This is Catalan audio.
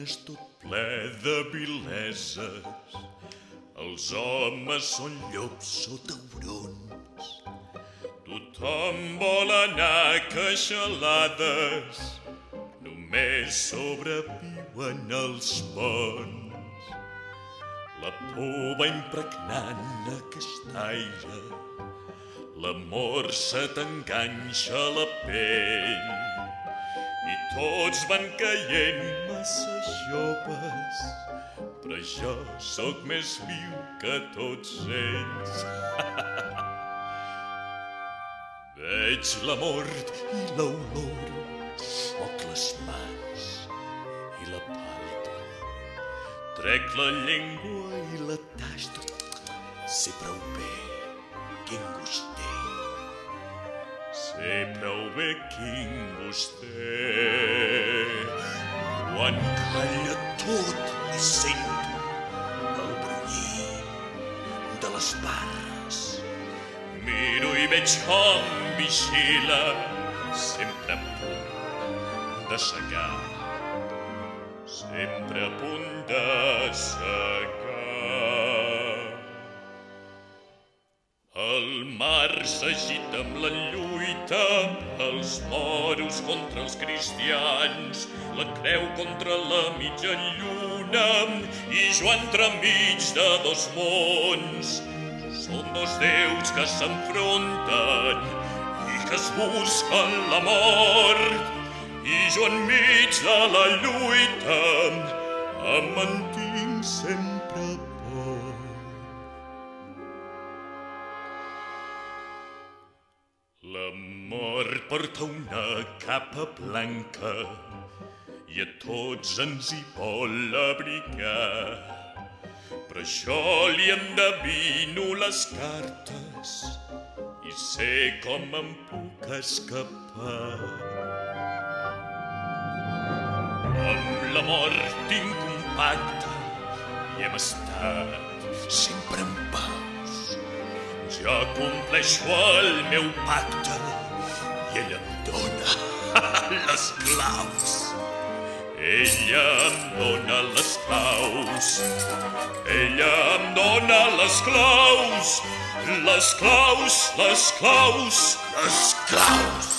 és tot ple de vileses. Els homes són llops o taurons. Tothom vol anar a queixalades. Només sobreviuen els bons. La por va impregnant aquest aire. L'amor se t'enganxa a la pell. I tots van caient massa joves. Però jo sóc més viu que tots ells. Veig la mort i l'olor, moc les mans i la palpa. Trec la llengua i la tasto. Sé prou bé quin gust té. Sé prou bé quin gust té. Quan calla tot i sento el brunyir de les barres. Miro i veig com vigila, sempre a punt de segar. Sempre a punt de segar. El mar s'agita amb la lluita, els moros contra els cristians, la creu contra la mitja lluna i jo entremig de dos mons. Són dos déus que s'enfronten i que es busquen la mort, i jo enmig de la lluita em mantinc sempre por. La mort porta una capa blanca i a tots ens hi vol abrigar. Però jo li endevino les cartes i sé com em puc escapar. Amb la mort tinc un pacte i hem estat sempre en paus. Jo compleixo el meu pacte i ella em dóna les claus. Ella em dóna les claus. Ella em dóna les claus. Les claus, les claus, les claus.